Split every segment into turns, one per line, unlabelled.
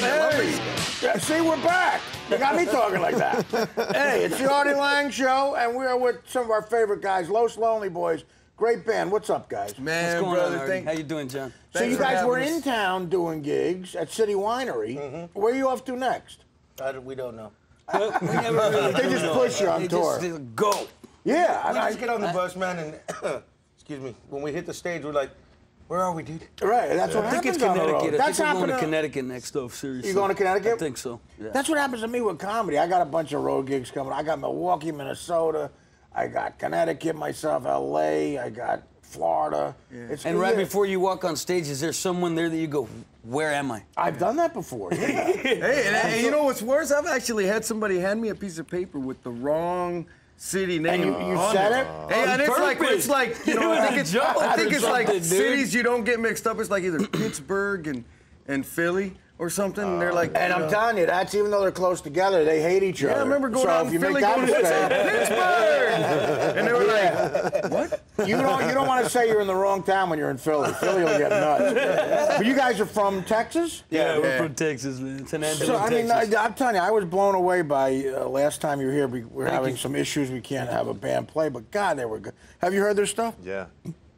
Hey, see, we're back. You got me talking like that. Hey, it's the Artie Lang Show, and we are with some of our favorite guys, Los Lonely Boys. Great band. What's up, guys?
Man,
What's going on,
brother,
How you doing, John?
So you guys were in town doing gigs at City Winery. Where are you off to next?
We don't know.
We never really
They just push you on
They
tour.
just go.
Yeah,
We
I
just get on the bus, man, and excuse me. When we hit the stage, we're like, "Where are we, dude?"
right. That's what
I think
happens
it's
on the road.
Connecticut.
That's
I think we're going to
happening.
Connecticut next, though, seriously.
You going to Connecticut?
I think so, yeah.
That's what happens to me with comedy. I got a bunch of road gigs coming. I got Milwaukee, Minnesota. I got Connecticut myself, L.A. I got Florida. It's
And right before you walk on stage, is there someone there that you go, where am I?
I've done that before. Yeah.
Hey, and you know what's worse? I've actually had somebody hand me a piece of paper with the wrong city name.
And you
on
said it?
Hey, and it's like, you know, I think it's like
something, dude.
cities you don't get mixed up. It's like either Pittsburgh and Philly or something. And they're like,
And I'm telling you, that's even though they're close together, they hate each other.
I remember going
so
out
if
in
you
Philly
make that
going to
mistake,
Pittsburgh, and they were like, what?
you don't want to say you're in the wrong town when you're in Philly. Philly will get nuts. But you guys are from Texas?
Yeah, we're from Texas, man. San Antonio,
So, I mean,
Texas.
I'm telling you, I was blown away by last time you were here. We're having some issues. We can't have a band play, but God, they were good. Have you heard their stuff?
Yeah.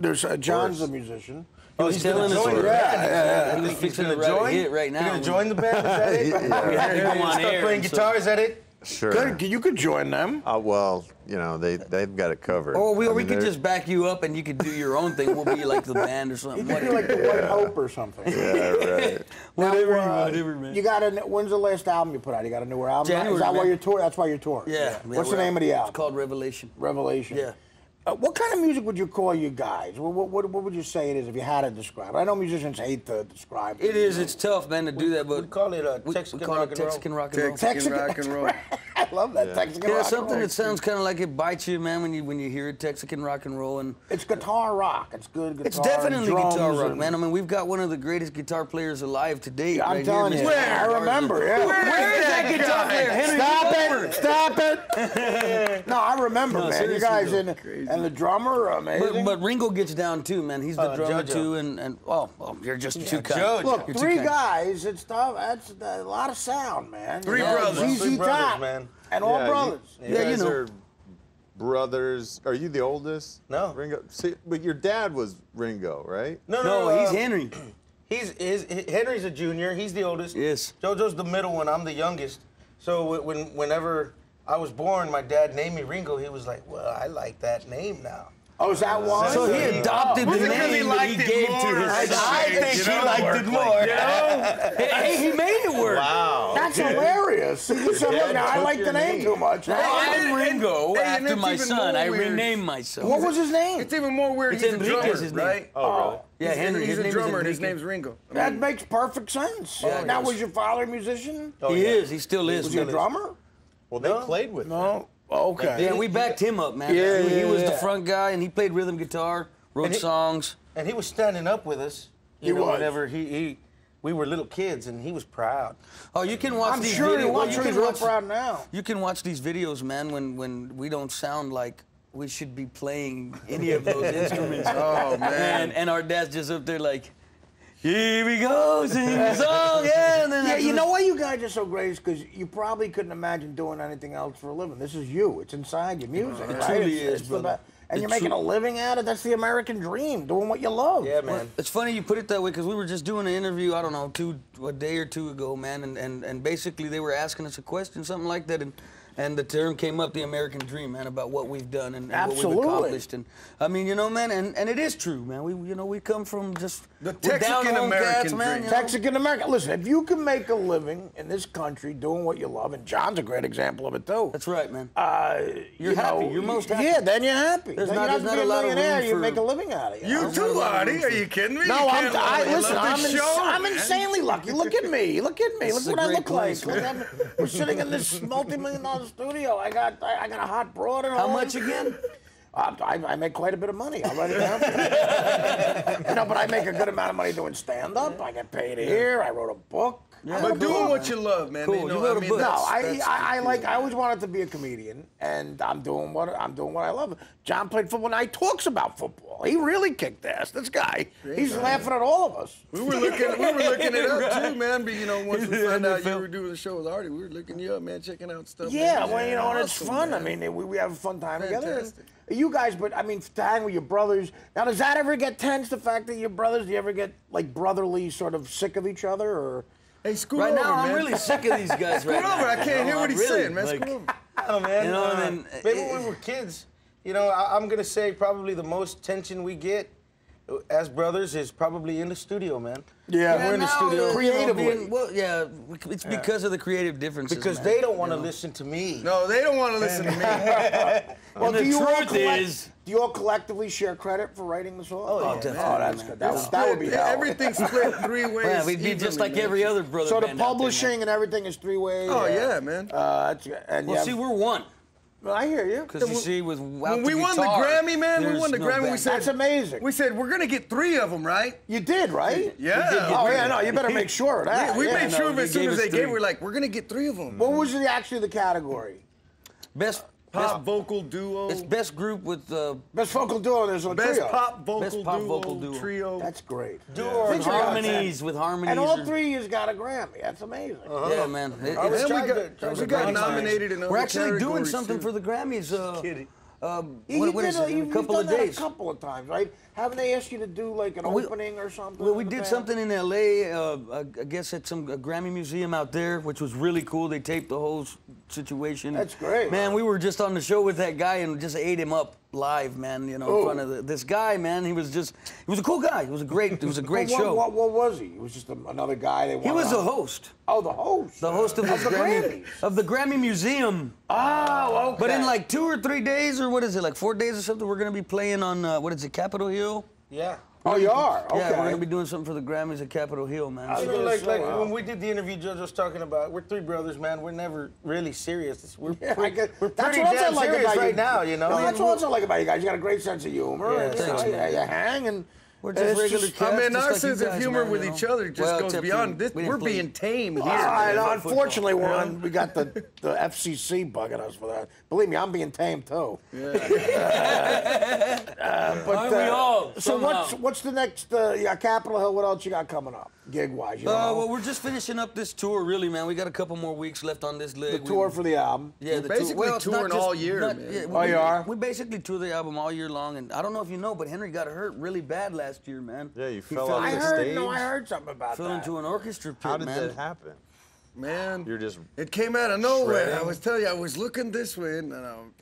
There's John's a musician.
Oh, he's telling us.
join.
Yeah.
He's fixing to
gonna
write a
join?
hit right now.
You gonna join the band? Is that it?
We had to go on
Start
air.
playing
so-
guitar. Is that it?
Sure.
Good. You could join them.
Well, you know, they've got it covered.
Or we
I mean,
could
they're-
just back you up and you could do your own thing. We'll be like the band or
You
something.
could be like the White Hope or something.
Yeah, right.
Whatever, man.
You got when's the last album you put out? You got a newer album?
January,
Is that why
man.
you're touring? That's why you're touring.
Yeah.
What's the name of the album?
It's called Revelation.
Revelation.
Yeah.
What kind of music would you call you guys? What would you say it is if you had to describe it? I know musicians hate to describe
It is. It's tough, man, to do that, but
We call it
we
Texican
call
rock
it
and roll.
Texican rock and roll.
Texican rock and roll.
I love that Texican
Yeah,
rock.
something
and roll.
that sounds kind of like it bites you, man, when you hear it, Texican rock and roll, and
It's guitar rock. It's good guitar.
it's definitely
drums
guitar rock,
and-
man. I mean, we've got one of the greatest guitar players alive to date.
I'm
right
telling
here,
you.
Mr.
I
Garza.
remember. Yeah.
Where's that guitar player? Henry,
Stop
come over.
it! Stop it! No, I remember, man. You
seriously,
guys
though.
and the drummer, amazing.
But Ringo gets down too, man. He's the drummer
Jojo.
too, and you're just too kind.
Jojo.
Look,
You're too
three
kind.
guys. It's tough. That's a lot of sound, man.
Three
You know,
brothers.
ZZ
Three brothers,
Top,
man.
and all
Yeah,
brothers.
You
Yeah, you
guys
know.
are brothers. Are you the oldest?
No.
Ringo. See, but your dad was Ringo, right?
No, he's Henry.
Henry's a junior. He's the oldest.
Yes.
JoJo's the middle one. I'm the youngest. So whenever I was born, my dad named me Ringo. He was like, "Well, I like that name now."
Oh, is that why?
So he adopted the
Was it 'cause he
name that he
liked it
gave to
more,
his
or
son.
I think he liked it more.
Hey, he made it work.
Wow.
That's hilarious. He just said, look, now I
took
like the
your
name
name.
too much.
I'm Ringo
and
after
it's
my
even
son.
more
I
weird.
renamed myself.
What was his name?
It's even more weird.
It's
He's
Enriquez,
a drummer,
his name.
right?
Oh, really?
Yeah, Henry.
He's
his
a
name
drummer,
is
and his
Enrique.
name's Ringo.
That makes perfect sense.
Yeah,
Now,
yes.
was your father a musician?
Oh,
He
yeah.
is. He still is.
Was he a
man.
drummer?
Well, they played with him.
No. Okay.
Yeah, we backed him up, man.
Yeah,
he was the
yeah.
front guy, and he played rhythm guitar, wrote
And he-
songs.
And he was standing up with us.
He was.
Whenever we were little kids, and he was proud.
Oh, you can watch
I'm
these
sure
videos.
you
well,
watch he's real proud now.
You can watch these videos, man, when we don't sound like we should be playing any of those instruments.
Oh, man.
And our dad's just up there like, here we go, sing the song, yeah. And then
Yeah,
that's
you
what-
know why you guys are so great is because you probably couldn't imagine doing anything else for a living. This is you. It's inside your music, right?
truly
It's-
is,
it's the
brother.
best. And
It
you're making
tru-
a living at it. That's the American dream, doing what you love.
Yeah, man.
It's funny you put it that way because we were just doing an interview, I don't know, a day or two ago, man, and basically they were asking us a question, something like that, and the term came up, the American dream, man, about what we've done and what
Absolutely.
we've accomplished. And I mean, you know, man, and it is true, man. We come from just
The
we're down
Texican
home
American
cats, man.
dream.
You know?
Mexican American. Listen, if you can make a living in this country doing what you love, and John's a great example of it too.
That's right, man.
You're
happy. You're most happy.
Yeah, then you're happy.
There's
then
not-
you don't
there's
have to
not
be
a lot of
millionaire.
room
You
for-
make a living out of it.
You too, Artie. Are you kidding me?
No,
You
I'm.
can't
Listen,
love this show,
I'm
man.
insanely lucky. Look at me. Look at me.
This
Look
is a
what I
great
look
place,
like.
man.
We're sitting in this multi-million-dollar studio. I got a hot broad at
How
home.
much again?
I make quite a bit of money. I'll write it down for you. But I make a good amount of money doing stand-up. I get paid here. I wrote a book.
But doing what you love, man.
Cool.
You know,
You wrote a
I mean,
book.
No,
that's
I always wanted to be a comedian, and I'm doing what I love. John played football, and he talks about football. He really kicked ass. This guy, he's laughing at all of us.
We were looking it up too, man. But you know, once we found out you were doing the show with Artie, we were looking you up, man, checking out stuff.
Yeah,
man.
well, you know, and it's
Awesome,
fun.
man.
I mean, we have a fun time together.
Fantastic.
And you guys, but I mean, to hang with your brothers. Now, does that ever get tense? The fact that you're brothers, do you ever get like brotherly, sort of sick of each other, or?
Hey, scoot
Right
over,
now,
man.
I'm really sick of these guys right
Scoot
now.
over. I can't hear what he's
Really,
saying, man.
like,
Scoot over.
Oh man,
You know, and then,
maybe when we were kids, you know, I'm gonna say probably the most tension we get as brothers is probably in the studio, man.
Yeah,
we're in the studio.
creatively.
Well, yeah, it's because of the creative differences.
Because
man.
they don't want to listen to me.
No, they don't want to listen to me.
Well,
the
do you all
truth is-
do you all collectively share credit for writing the song?
Oh, yeah.
definitely,
Oh, that's
man.
good. That would be hell.
Everything's split 3 ways.
Yeah, we'd be just
evenly,
like
man.
every other brother.
So the
band out there,
publishing
man.
and everything is 3 ways.
Oh yeah, man.
That's good. And
Well,
yeah,
see, we're one.
well, I hear you.
Because you see, with
When we won the Grammy, man, we won the Grammy. We said
That's amazing.
we said we're gonna get 3 of them, right?
You did, right?
Yeah.
Oh yeah, no, you better make sure of that.
We
yeah.
made sure of it
they
as soon
gave
as
us
they
3.
gave. We're like, we're gonna get 3 of them.
What was actually the category?
best
Pop vocal duo.
It's best group with
Best vocal duo. There's a
Best
trio.
pop vocal
Best pop
duo,
vocal duo.
trio.
That's great.
with harmonies, with harmonies.
And all
or-
3 has got a Grammy. That's amazing.
Yeah, man. It-
I was
it's-
And we
trying to-
we got nominated in other
we're actually doing
categories,
something
too.
for the Grammys.
Kidding.
What is it? In a
You've
couple
done
of
that
days.
a couple of times, right? Haven't they asked you to do like an opening or something?
Well, we
with the
did
band?
something in L.A. I guess at some Grammy museum out there, which was really cool. They taped the whole situation.
That's great.
Man, we were just on the show with that guy and just ate him up live, man. You know, in front of this guy, man. He was a cool guy. It was a great
Well,
show.
What was he? He was just another guy.
He was the host.
Oh, the host.
The host of the
the
Grammy
Grammys.
of the Grammy Museum.
Oh, okay.
But in like 2 or 3 days, or what is it, like 4 days or something, we're gonna be playing on what is it, Capitol Hill?
Yeah.
Oh, you are? Okay.
Yeah, we're gonna be doing something for the Grammys at Capitol Hill, man.
I
You
So-
know, like
so,
when we did the interview, Joe was talking about, we're 3 brothers, man. We're never really serious. We're
Yeah, I get,
we're
that's
pretty
what
damn
I like
serious
about you.
right now, you know.
No, that's what I like about you guys. You got a great sense of humor.
Yeah,
and, you
thanks,
know,
man.
you hang and
We're just
it's
regular
just-
cats.
I mean,
just
our
like you
sense of
guys,
humor
man,
with
you know?
each other just
Well,
goes
except
beyond
for
this.
we didn't
We're
play-
being tame here.
I know.
man.
Unfortunately, we got the FCC bugging us for that. Believe me, I'm being tame too.
Aren't we all?
So
somehow?
what's the next? You got Capitol Hill. What else you got coming up, gig wise? You know,
Well, we're just finishing up this tour, really, man. We got a couple more weeks left on this leg.
the tour for the album.
Yeah,
We're
the
basically
tour. Well, it's not
touring
just-
all year,
not-
man.
yeah,
Oh, you are?
We basically tour the album all year long, and I don't know if you know, but Henry got hurt really bad last year, man.
Yeah, you
He
fell off
I
the
heard.
stage.
No, I heard something about
fell
that.
into an orchestra pit,
How did
man.
that happen?
Man,
You're just
it came out of nowhere.
shredding.
I was telling you, I was looking this way, and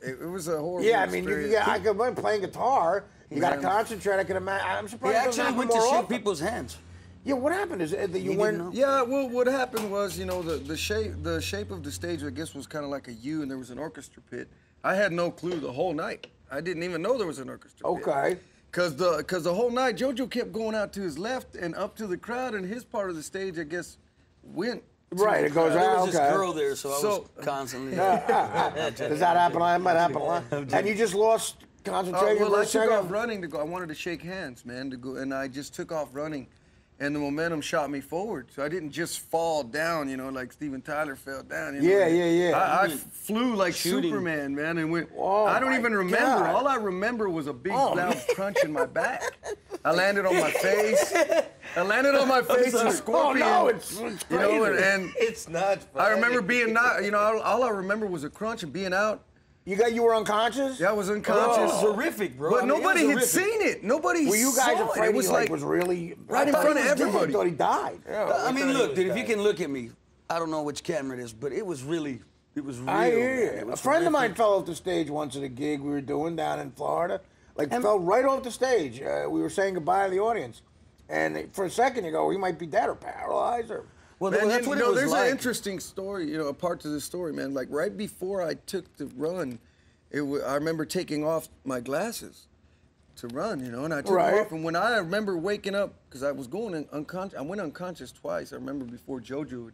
it was a horrible
Yeah, I mean,
experience.
I could playing guitar. You got to
Yeah.
concentrate. I can imagine. I'm
He
surprised. it doesn't
actually
happen
went to
more
shake
often.
people's hands.
Yeah, what happened is that you
didn't
went.
know?
Yeah, well, what happened was, you know, the shape of the stage, I guess, was kind of like a U, and there was an orchestra pit. I had no clue the whole night. I didn't even know there was an orchestra pit.
Okay.
Cause the whole night, JoJo kept going out to his left and up to the crowd, and his part of the stage, I guess, went. to
Right,
the
it goes
crowd.
There
out.
was this
okay.
girl there, so I was
So-
constantly.
Does that happen? That might happen a lot. And you just lost concentration
Well,
for
I
a
took
second.
off running to go. I wanted to shake hands, man, to go, and I just took off running, and the momentum shot me forward. So I didn't just fall down, you know, like Steven Tyler fell down. You know?
Yeah, yeah.
I flew like
Shooting.
Superman, man, and went.
Oh,
I don't
my
even remember.
God.
All I remember was a big
Oh,
loud crunch in my back. I landed on my face. I landed on my face in a
Oh
scorpion.
no, it's crazy.
you know, and
It's not funny.
I remember being not. You know, all I remember was a crunch and being out.
you were unconscious.
Yeah, I was
It
unconscious.
was horrific, bro.
But
I mean, it
nobody
was
had
horrific.
seen it. Nobody
Were you
saw
guys
it.
afraid
It was
he
like
was really
right in
I thought
front
he
of
was dead.
everybody.
I thought he died.
I mean,
thought he
look,
was
dude, if you
dying.
can look at me, I don't know which camera it is, but it was really real.
I hear
man.
you.
It
A
was
friend of mine
horrific.
fell off the stage once at a gig we were doing down in Florida. Fell right off the stage. We were saying goodbye to the audience. And for a second you go, well, he might be dead or paralyzed or...
Well,
Man,
that's
you
what
know,
it was
there's
like.
an interesting story, you know, a part to this story, man. Like right before I took the run, I remember taking off my glasses to run, you know, and I took
Right.
them off. And when I remember waking up, because I was going unconscious, I went unconscious twice. I remember before JoJo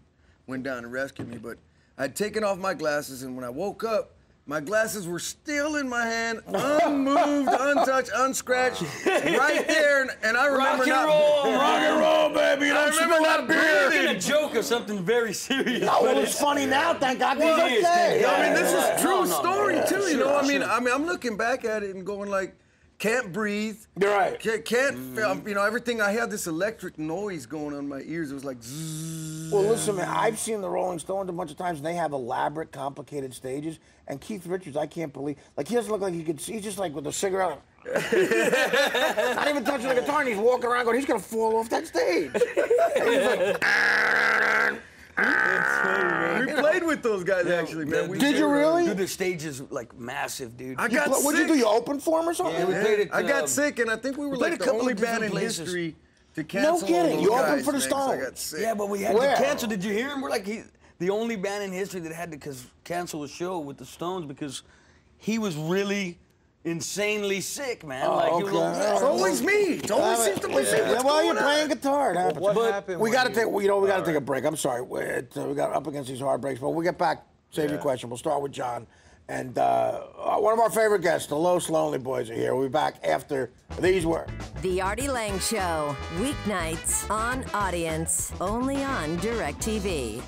went down and rescued me, but I'd taken off my glasses, and when I woke up, My glasses were still in my hand, unmoved, untouched, unscratched, right there. And I remember
Rock and roll, baby. You don't smell that beer.
Making a joke of something very serious.
No, it was funny now. Thank God he's okay.
I mean, this is true
No,
story
yeah,
too. You
sure,
know, I mean,
sure.
I'm looking back at it and going like, can't breathe.
You're right.
Can't you know, everything. I had this electric noise going on in my ears. It was like zzz.
Well, listen, man, I've seen the Rolling Stones a bunch of times, and they have elaborate, complicated stages. And Keith Richards, I can't believe, like, he doesn't look like he could see. He's just like with a cigarette. Not even touching the guitar, and he's walking around going, he's going to fall off that stage. And he's like,
We played with those guys actually, man.
Did you really?
Dude, the stage is like massive, dude.
I got
What'd you
sick.
do? You open for him or something?
Yeah, we played it.
I got sick, and I think we were
played
like
a
the
couple
only
of
band in
different places.
history to cancel.
kidding.
all those
You opened
guys,
for the
man, 'cause I
Stones.
got sick.
Yeah, but we had
Where?
to cancel. Did you hear him? We're like the only band in history that had to cancel a show with the Stones because he was really insanely sick, man.
Oh,
like, he
okay.
was
It's always me. It always seems to be me.
Yeah, well, you're playing guitar. It happens.
What
But
happened
we
when
got to
you-
take. We got to take a break. I'm sorry. We got up against these hard breaks, but we'll get back. Save your question. We'll start with John, and one of our favorite guests, the Los Lonely Boys, are here. We'll be back after these words.
The Artie Lang Show, weeknights on Audience, only on DirecTV.